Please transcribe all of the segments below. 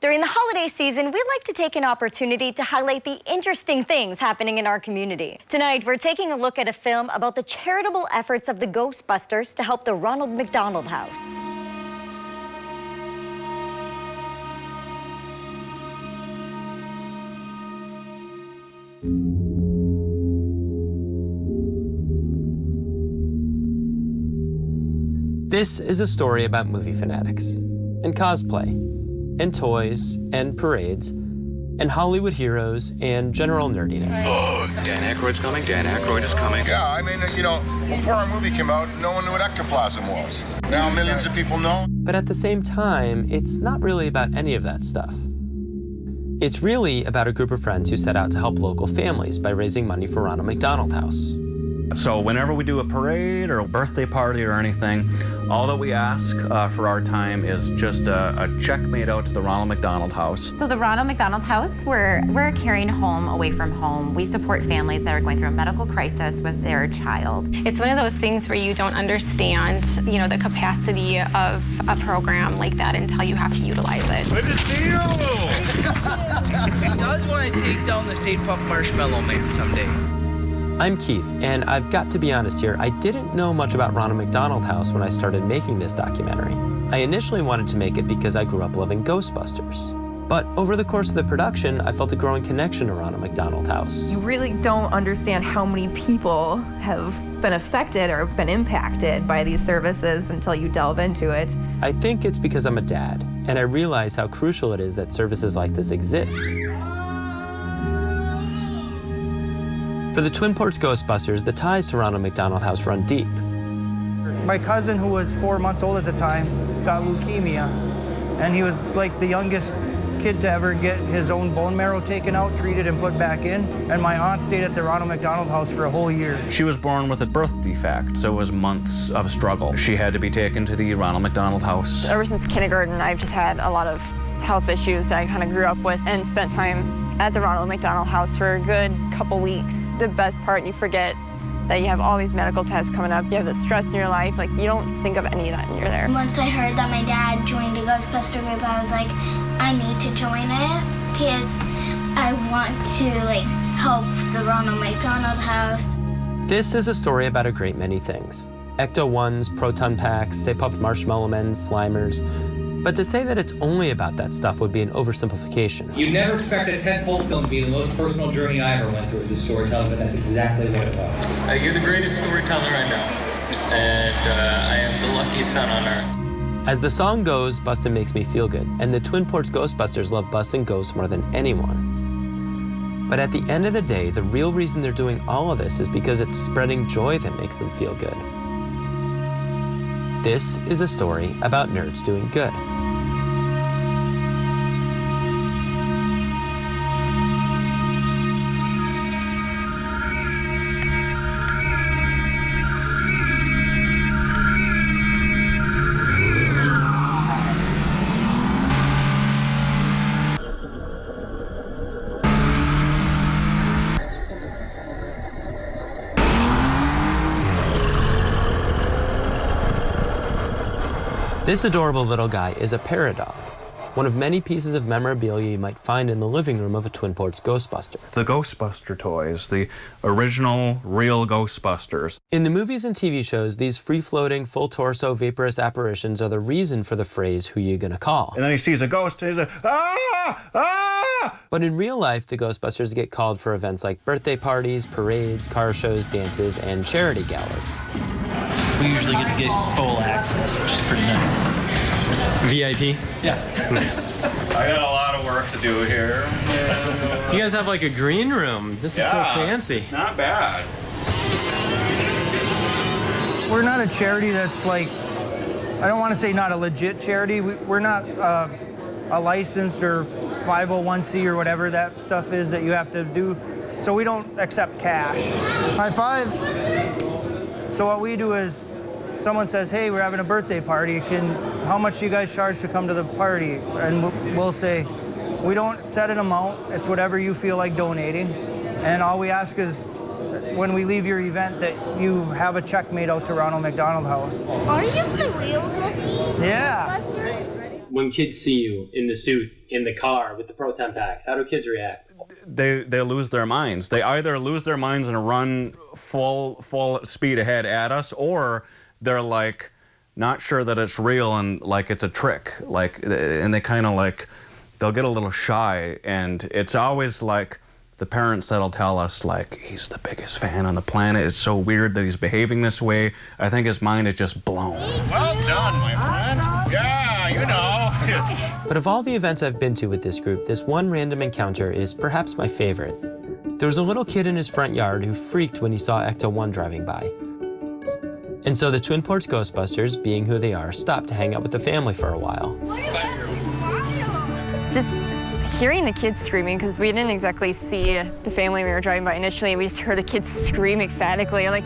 During the holiday season, we like to take an opportunity to highlight the interesting things happening in our community. Tonight, we're taking a look at a film about the charitable efforts of the Ghostbusters to help the Ronald McDonald House. This is a story about movie fanatics, and cosplay, and toys, and parades, and Hollywood heroes, and general nerdiness. Oh, Dan Aykroyd's coming, Dan Aykroyd is coming. Yeah, I mean, you know, before our movie came out, no one knew what ectoplasm was. Now millions of people know. But at the same time, it's not really about any of that stuff. It's really about a group of friends who set out to help local families by raising money for Ronald McDonald House. So whenever we do a parade or a birthday party or anything, all that we ask for our time is just a check made out to the Ronald McDonald House. So the Ronald McDonald House, we're a caring home away from home. We support families that are going through a medical crisis with their child. It's one of those things where you don't understand, you know, the capacity of a program like that until you have to utilize it. Good to see you! He does want to take down the Stay Puft Marshmallow Man someday. I'm Keith, and I've got to be honest here, I didn't know much about Ronald McDonald House when I started making this documentary. I initially wanted to make it because I grew up loving Ghostbusters. But over the course of the production, I felt a growing connection to Ronald McDonald House. You really don't understand how many people have been affected or been impacted by these services until you delve into it. I think it's because I'm a dad, and I realize how crucial it is that services like this exist. For the Twin Ports Ghostbusters, the ties to Ronald McDonald House run deep. My cousin, who was 4 months old at the time, got leukemia, and he was like the youngest kid to ever get his own bone marrow taken out, treated, and put back in. And my aunt stayed at the Ronald McDonald House for a whole year. She was born with a birth defect, so it was months of struggle. She had to be taken to the Ronald McDonald House. Ever since kindergarten, I've just had a lot of health issues that I kind of grew up with and spent time at the Ronald McDonald House for a good couple weeks. The best part, you forget that you have all these medical tests coming up. You have the stress in your life. Like, you don't think of any of that when you're there. Once I heard that my dad joined a Ghostbuster group, I was like, I need to join it because I want to, like, help the Ronald McDonald House. This is a story about a great many things. Ecto-1s, proton packs, Stay Puft Marshmallow Men, Slimers. But to say that it's only about that stuff would be an oversimplification. You'd never expect a tentpole film to be the most personal journey I ever went through as a storyteller, but that's exactly what it was. You're the greatest storyteller I know, and I am the luckiest son on earth. As the song goes, Bustin' makes me feel good, and the Twin Ports Ghostbusters love busting ghosts more than anyone. But at the end of the day, the real reason they're doing all of this is because it's spreading joy that makes them feel good. This is a story about nerds doing good. This adorable little guy is a Paradog, one of many pieces of memorabilia you might find in the living room of a Twin Ports Ghostbuster. The Ghostbuster toys, the original, real Ghostbusters. In the movies and TV shows, these free-floating, full-torso, vaporous apparitions are the reason for the phrase, "Who you gonna call?" And then he sees a ghost and he's like, ah! Ah! But in real life, the Ghostbusters get called for events like birthday parties, parades, car shows, dances, and charity galas. We usually get to get full access, which is pretty nice. VIP? Yeah. Nice. I got a lot of work to do here. You guys have like a green room. This is so fancy. It's not bad. We're not a charity that's like, I don't want to say not a legit charity. We're not a licensed or 501c or whatever that stuff is that you have to do. So we don't accept cash. High five. So what we do is, someone says, hey, we're having a birthday party. How much do you guys charge to come to the party? And we'll say, we don't set an amount. It's whatever you feel like donating. And all we ask is, when we leave your event, that you have a check made out to Ronald McDonald House. Are you the real Ghosty? Yeah. Ghostbuster? when kids see you in the suit, in the car, with the proton packs? How do kids react? They lose their minds. They either lose their minds and run full speed ahead at us, or they're like not sure that it's real and like it's a trick. Like, and they kind of like, they'll get a little shy, and it's always like the parents that'll tell us like, he's the biggest fan on the planet. It's so weird that he's behaving this way. I think his mind is just blown. Well done, my friend. Yeah, you know. But of all the events I've been to with this group, this one random encounter is perhaps my favorite. There was a little kid in his front yard who freaked when he saw Ecto-1 driving by. And so the Twin Ports Ghostbusters, being who they are, stopped to hang out with the family for a while. Look at that smile! Just hearing the kids screaming, because we didn't exactly see the family when we were driving by initially. We just heard the kids scream ecstatically. I'm like,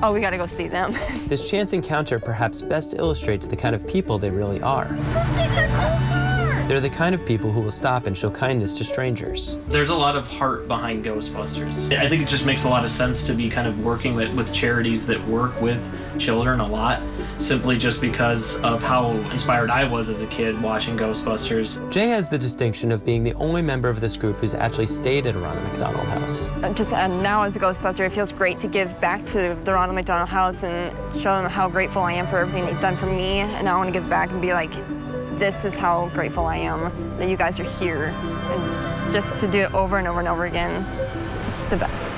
oh, we gotta go see them. This chance encounter perhaps best illustrates the kind of people they really are. Let's take their cool car! They're the kind of people who will stop and show kindness to strangers. There's a lot of heart behind Ghostbusters. I think it just makes a lot of sense to be kind of working with charities that work with children a lot, simply just because of how inspired I was as a kid watching Ghostbusters. Jay has the distinction of being the only member of this group who's actually stayed at a Ronald McDonald House. Just now as a Ghostbuster, it feels great to give back to the Ronald McDonald House and show them how grateful I am for everything they've done for me. And I want to give back and be like, this is how grateful I am that you guys are here. And just to do it over and over and over again, it's just the best.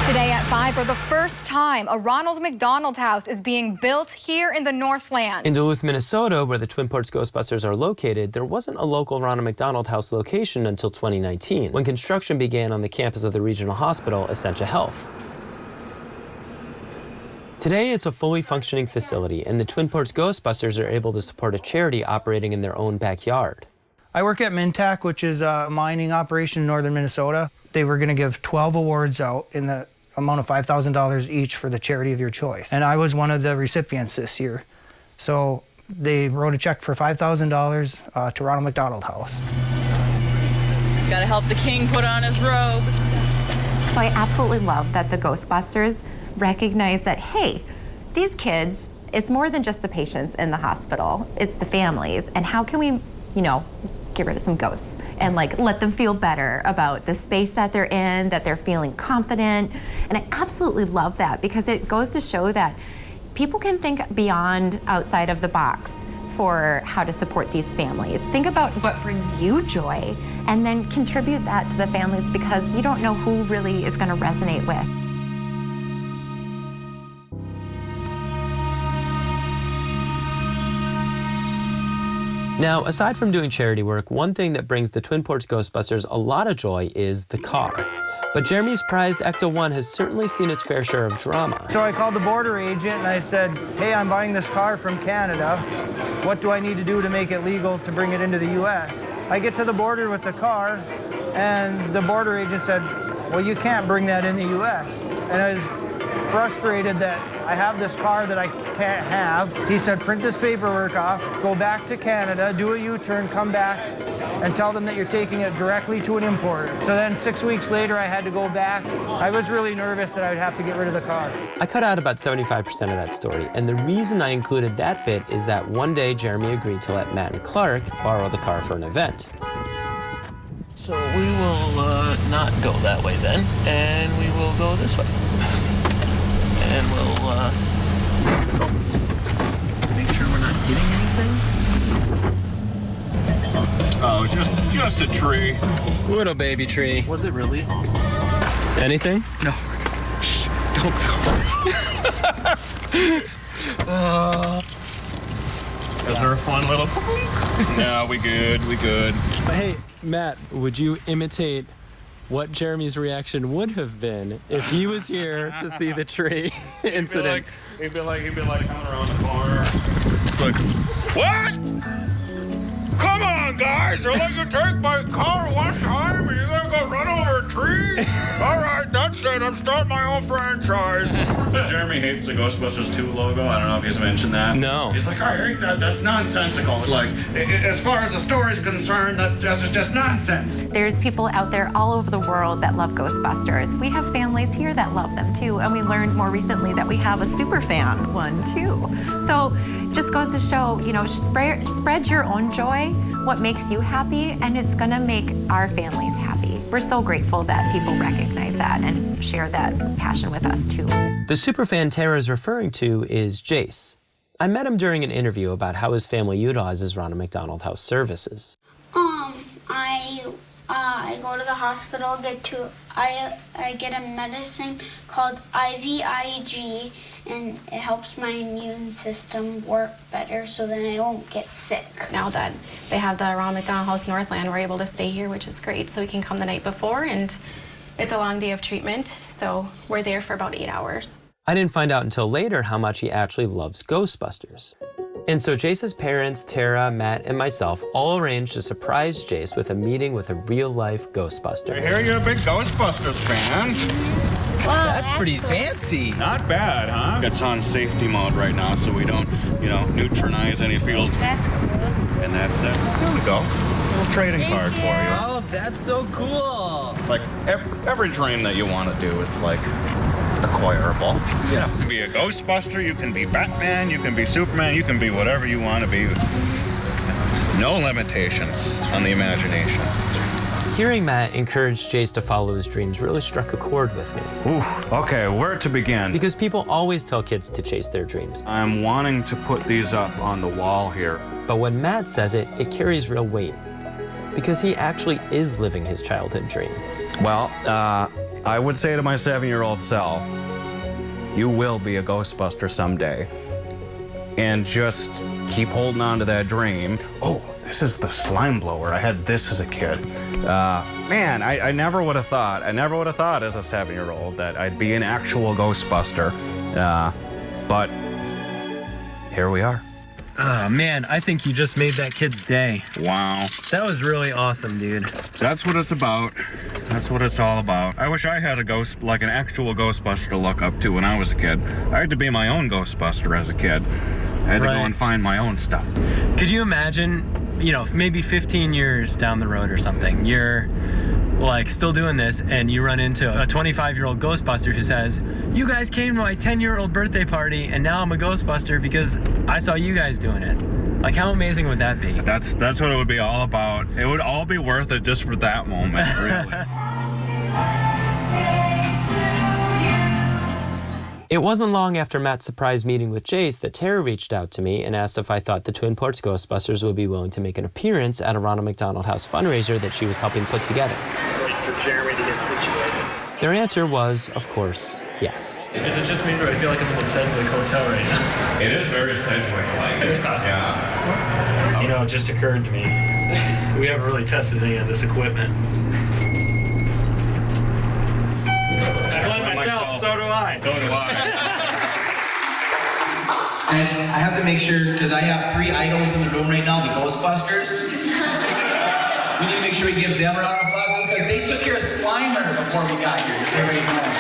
Today at 5, for the first time, a Ronald McDonald House is being built here in the Northland. In Duluth, Minnesota, where the Twin Ports Ghostbusters are located, there wasn't a local Ronald McDonald House location until 2019, when construction began on the campus of the regional hospital, Essentia Health. Today, it's a fully functioning facility, and the Twin Ports Ghostbusters are able to support a charity operating in their own backyard. I work at Mintac, which is a mining operation in northern Minnesota. They were going to give 12 awards out in the amount of $5,000 each for the charity of your choice. And I was one of the recipients this year. So they wrote a check for $5,000 to Ronald McDonald House. Gotta help the king put on his robe. So I absolutely love that the Ghostbusters recognize that, hey, these kids, it's more than just the patients in the hospital, it's the families. And how can we, you know, get rid of some ghosts and like let them feel better about the space that they're in, that they're feeling confident. And I absolutely love that, because it goes to show that people can think beyond outside of the box for how to support these families. Think about what brings you joy and then contribute that to the families, because you don't know who really is going to resonate with. Now, aside from doing charity work, one thing that brings the Twin Ports Ghostbusters a lot of joy is the car. But Jeremy's prized Ecto-1 has certainly seen its fair share of drama. So I called the border agent and I said, hey, I'm buying this car from Canada. What do I need to do to make it legal to bring it into the U.S.? I get to the border with the car, and the border agent said, well, you can't bring that in the U.S. And I was frustrated that I have this car that I can't have. He said, print this paperwork off, go back to Canada, do a U-turn, come back, and tell them that you're taking it directly to an importer. So then 6 weeks later, I had to go back. I was really nervous that I would have to get rid of the car. I cut out about 75% of that story, and the reason I included that bit is that one day Jeremy agreed to let Matt and Clark borrow the car for an event. So we will not go that way then, and we will go this way. And we'll make sure we're not hitting anything. Oh, it's just a tree. Little baby tree. Was it really? Anything? No. Shh, don't Is there a fun little... No, we good. Hey, Matt, would you imitate what Jeremy's reaction would have been if he was here to see the tree incident? He'd be like coming around the corner. Like, what? Come on, guys! You're like, you take my car one time and you're gonna go run over a tree? All right, that's That's it. I'm starting my own franchise. So Jeremy hates the Ghostbusters 2 logo. I don't know if he's mentioned that. No. He's like, I hate that. That's nonsensical. Like, as far as the story's concerned, that's just nonsense. There's people out there all over the world that love Ghostbusters. We have families here that love them too, and we learned more recently that we have a super fan one too. So just goes to show, you know, spread your own joy, what makes you happy, and it's gonna make our families happy. We're so grateful that people recognize that and share that passion with us too. The superfan Tara is referring to is Jace. I met him during an interview about how his family utilizes Ronald McDonald House services. I go to the hospital, I get a medicine called IVIG, and it helps my immune system work better so then I don't get sick. Now that they have the Ronald McDonald House Northland, we're able to stay here, which is great. So we can come the night before, and it's a long day of treatment, so we're there for about 8 hours. I didn't find out until later how much he actually loves Ghostbusters. And so Jace's parents, Tara, Matt, and myself all arranged to surprise Jace with a meeting with a real-life Ghostbuster. I hear you're a big Ghostbusters fan. Whoa, that's pretty fancy. Not bad, huh? It's on safety mode right now, so we don't, neutralize any fields. That's cool. And that's it. There we go. A little trading card for you. Oh, that's so cool. Like, every dream that you want to do is, like, acquirable. Yes. You can be a Ghostbuster, you can be Batman, you can be Superman, you can be whatever you want to be. No limitations on the imagination. Hearing Matt encourage Jace to follow his dreams really struck a chord with me. Ooh, okay, where to begin? Because people always tell kids to chase their dreams. I'm wanting to put these up on the wall here. But when Matt says it, it carries real weight. Because he actually is living his childhood dream. Well, I would say to my 7-year-old self, you will be a Ghostbuster someday. And just keep holding on to that dream. Oh, this is the slime blower. I had this as a kid. Man, I never would have thought as a 7-year-old that I'd be an actual Ghostbuster. But here we are. Oh, man, I think you just made that kid's day. Wow. That was really awesome, dude. That's what it's about. That's what it's all about. I wish I had a ghost, like an actual Ghostbuster to look up to when I was a kid. I had to be my own Ghostbuster as a kid. I had to go and find my own stuff. Could you imagine, maybe 15 years down the road or something, you're like still doing this and you run into a 25-year-old Ghostbuster who says, you guys came to my 10-year-old birthday party and now I'm a Ghostbuster because I saw you guys doing it. Like, how amazing would that be? That's what it would be all about. It would all be worth it just for that moment, really. It wasn't long after Matt's surprise meeting with Jace that Tara reached out to me and asked if I thought the Twin Ports Ghostbusters would be willing to make an appearance at a Ronald McDonald House fundraiser that she was helping put together. Wait for Jeremy to get situated. Their answer was, of course, yes. Is it just me or I feel like I'm in the Sedgwick Hotel right now? It is very Sedgwick-like. Yeah. It just occurred to me. We haven't really tested any of this equipment. I blame myself, so do I. So do I. And I have to make sure, because I have 3 idols in the room right now, the Ghostbusters. We need to make sure we give them a round of applause because they took care of Slimer before we got here, just so everybody knows.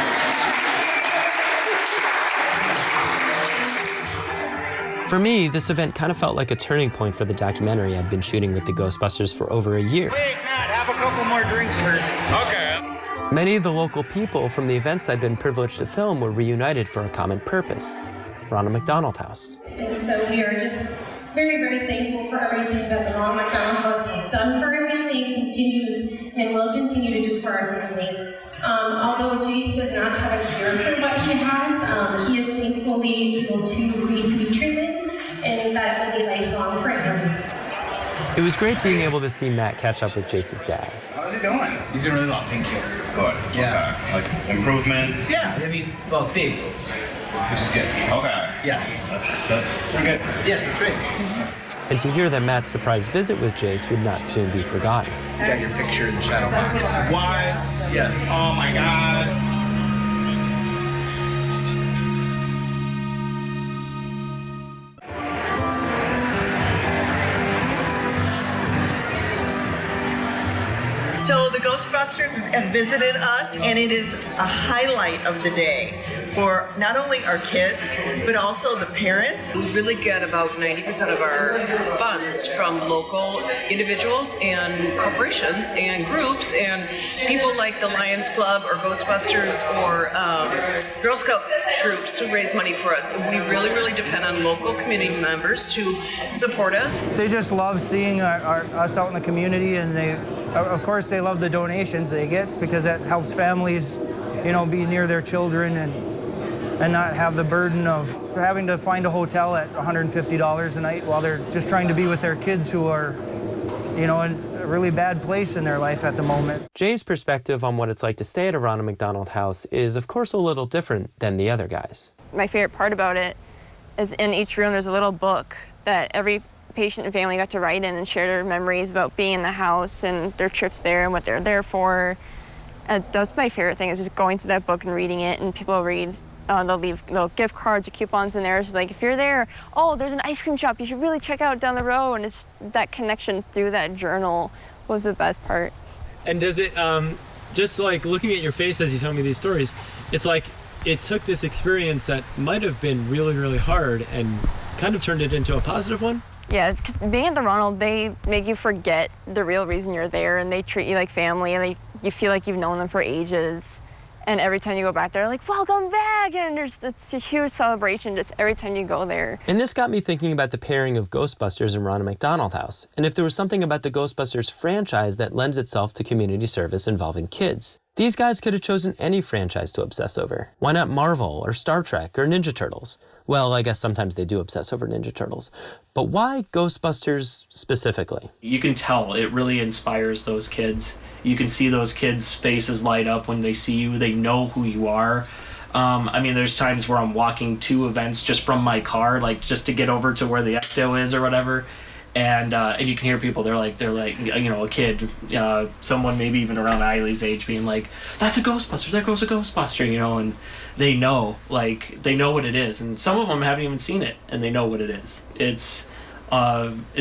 For me, this event kind of felt like a turning point for the documentary I'd been shooting with the Ghostbusters for over a year. Wait, Matt, have a couple more drinks first. Okay. Many of the local people from the events I'd been privileged to film were reunited for a common purpose, Ronald McDonald House. And so we are just very, very thankful for everything that the Ronald McDonald House has done for our family and continues and will continue to do for our family. Although Jace does not have a cure for what he has, he is thankfully able to receive treatment and that will be lifelong for him. It was great being able to see Matt catch up with Jace's dad. How's he doing? He's doing really well, thank you. Good. Yeah. Okay. Like improvements? Yeah, he's, stable, which is good. Okay. Yes. That's pretty good. Yes, it's great. And to hear that Matt's surprise visit with Jace would not soon be forgotten. You got your picture in the shadow box. What? Yes. Oh my God. So the Ghostbusters have visited us, and it is a highlight of the day for not only our kids, but also the parents. We really get about 90% of our funds from local individuals and corporations and groups and people like the Lions Club or Ghostbusters or Girl Scout troops who raise money for us. We really, really depend on local community members to support us. They just love seeing us out in the community, and of course, they love the donations they get because that helps families, be near their children and not have the burden of having to find a hotel at $150 a night while they're just trying to be with their kids who are, in a really bad place in their life at the moment. Jay's perspective on what it's like to stay at a Ronald McDonald House is, of course, a little different than the other guys. My favorite part about it is in each room there's a little book that every patient and family got to write in and share their memories about being in the house and their trips there and what they're there for. That's my favorite thing, is just going through that book and reading it, and people read. They'll leave little gift cards or coupons in there. So like, if you're there, there's an ice cream shop, you should really check out down the road. And it's that connection through that journal was the best part. And does it, just like looking at your face as you tell me these stories, it's like it took this experience that might have been really, really hard and kind of turned it into a positive one? Yeah, because being at the Ronald, they make you forget the real reason you're there, and they treat you like family, and you feel like you've known them for ages. And every time you go back there, like, welcome back! And it's a huge celebration just every time you go there. And this got me thinking about the pairing of Ghostbusters and Ronald McDonald House, and if there was something about the Ghostbusters franchise that lends itself to community service involving kids. These guys could have chosen any franchise to obsess over. Why not Marvel or Star Trek or Ninja Turtles? Well, I guess sometimes they do obsess over Ninja Turtles. But why Ghostbusters specifically? You can tell it really inspires those kids. You can see those kids' faces light up when they see you. They know who you are. There's times where I'm walking to events just from my car, like just to get over to where the ecto is or whatever. And you can hear people, they're like, a kid, someone maybe even around Eileen's age being like, that's a Ghostbuster, there goes a Ghostbuster, and they know what it is. And some of them haven't even seen it, and they know what it is. It's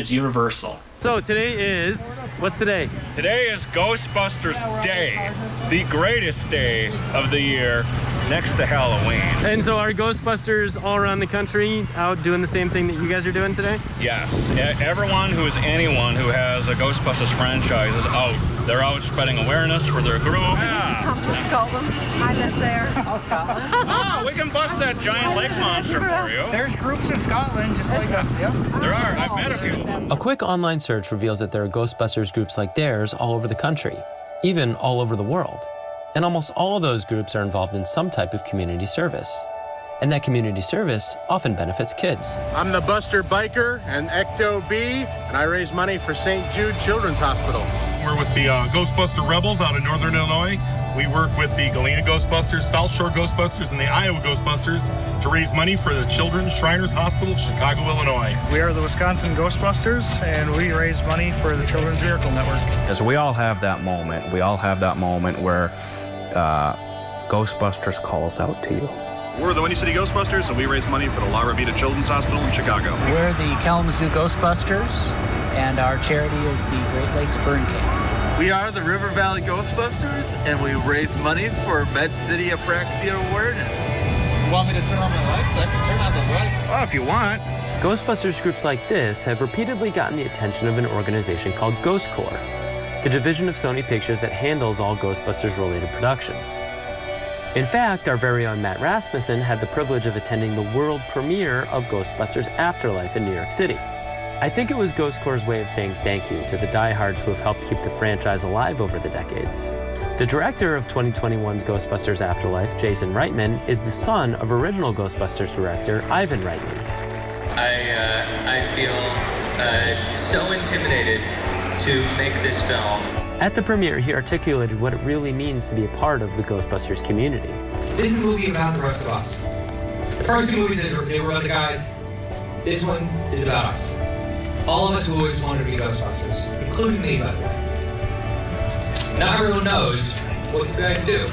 universal. So today is, what's today? Today is Ghostbusters Day, the greatest day of the year, next to Halloween. And so are Ghostbusters all around the country out doing the same thing that you guys are doing today? Yes. Anyone who has a Ghostbusters franchise is out. They're out spreading awareness for their group. Yeah. Come to Scotland. I live there. Oh, Scotland. Oh, we can bust that giant lake monster for you. There's groups in Scotland just like us, yep. There are. I've met a few. A quick online search reveals that there are Ghostbusters groups like theirs all over the country, even all over the world. And almost all of those groups are involved in some type of community service. And that community service often benefits kids. I'm the Buster Biker and Ecto B, and I raise money for St. Jude Children's Hospital. We're with the Ghostbuster Rebels out of Northern Illinois. We work with the Galena Ghostbusters, South Shore Ghostbusters, and the Iowa Ghostbusters to raise money for the Children's Shriners Hospital of Chicago, Illinois. We are the Wisconsin Ghostbusters, and we raise money for the Children's Miracle Network. Because we all have that moment. We all have that moment where Ghostbusters calls out to you. We're the Windy City Ghostbusters, and we raise money for the La Rabida Children's Hospital in Chicago. We're the Kalamazoo Ghostbusters, and our charity is the Great Lakes Burn Camp. We are the River Valley Ghostbusters, and we raise money for Med City Apraxia Awareness. You want me to turn on my lights? I can turn on the lights. Well, if you want. Ghostbusters groups like this have repeatedly gotten the attention of an organization called Ghost Corps, the division of Sony Pictures that handles all Ghostbusters-related productions. In fact, our very own Matt Rasmussen had the privilege of attending the world premiere of Ghostbusters Afterlife in New York City. I think it was Ghost Corps' way of saying thank you to the diehards who have helped keep the franchise alive over the decades. The director of 2021's Ghostbusters Afterlife, Jason Reitman, is the son of original Ghostbusters director Ivan Reitman. I feel so intimidated to make this film. At the premiere, he articulated what it really means to be a part of the Ghostbusters community. This is a movie about the rest of us. The first two movies, they were about the guys. This one is about us. All of us who always wanted to be Ghostbusters, including me, by the way. Not everyone knows what you guys do.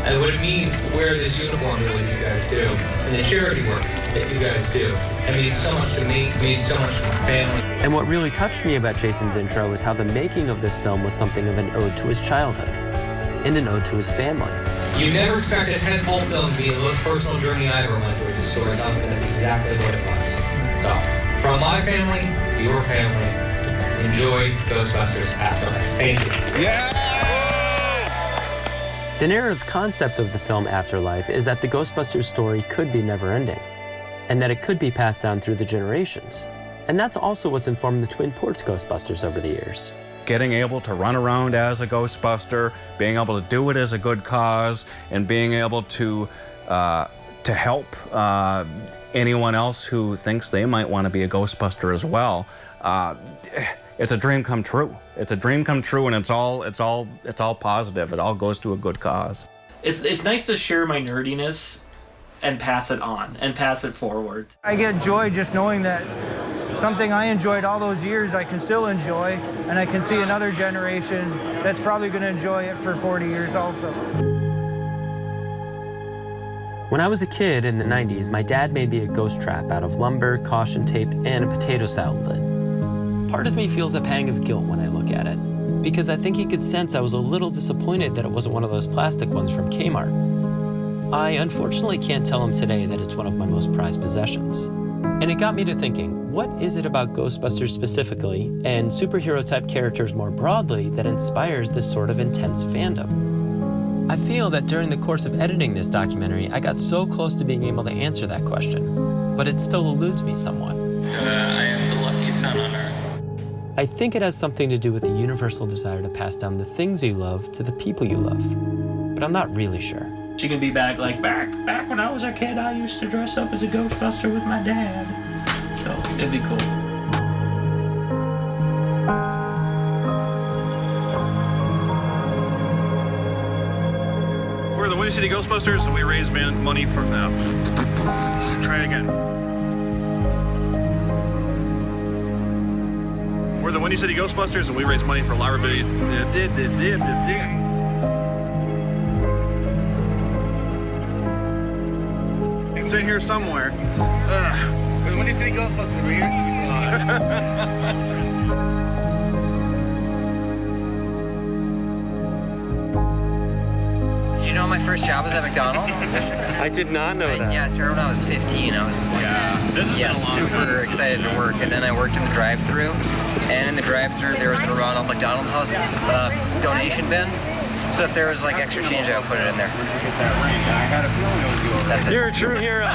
And what it means to wear this uniform that you guys do, and the charity work. that you guys do. It means so much to me, it means so much to my family. And what really touched me about Jason's intro was how the making of this film was something of an ode to his childhood and an ode to his family. You never expect a tentpole film to be the most personal journey I ever went through as a storyteller, and that's exactly what it was. So, from my family, your family, enjoy Ghostbusters Afterlife. Thank you. Yeah! The narrative concept of the film Afterlife is that the Ghostbusters story could be never-ending, and that it could be passed down through the generations. And that's also what's informed the Twin Ports Ghostbusters over the years. Getting able to run around as a Ghostbuster, being able to do it as a good cause, and being able to help anyone else who thinks they might want to be a Ghostbuster as well. It's a dream come true. It's a dream come true, and it's all positive. It all goes to a good cause. It's nice to share my nerdiness and pass it on and pass it forward. I get joy just knowing that something I enjoyed all those years I can still enjoy, and I can see another generation that's probably going to enjoy it for 40 years also. When I was a kid in the 90s, my dad made me a ghost trap out of lumber, caution tape, and a potato salad lid. Part of me feels a pang of guilt when I look at it, because I think he could sense I was a little disappointed that it wasn't one of those plastic ones from Kmart. I unfortunately can't tell him today that it's one of my most prized possessions. And it got me to thinking, what is it about Ghostbusters specifically, and superhero-type characters more broadly, that inspires this sort of intense fandom? I feel that during the course of editing this documentary, I got so close to being able to answer that question, but it still eludes me somewhat. I am the lucky son on Earth. I think it has something to do with the universal desire to pass down the things you love to the people you love, but I'm not really sure. She can be back back when I was a kid, I used to dress up as a Ghostbuster with my dad. So it'd be cool. We're the Windy City Ghostbusters, and we raise money for try again. We're the Windy City Ghostbusters, and we raise money for liability. It's in here somewhere. We're the Windy City Ghostbusters. We're here. Did you know my first job was at McDonald's? I did not know that. Yeah, I started when I was 15. I was like, super excited to work. And then I worked in the drive-thru. And in the drive-thru, there was the Ronald McDonald House donation bin. So if there was like extra change, I would put it in there. That's it. You're a true hero.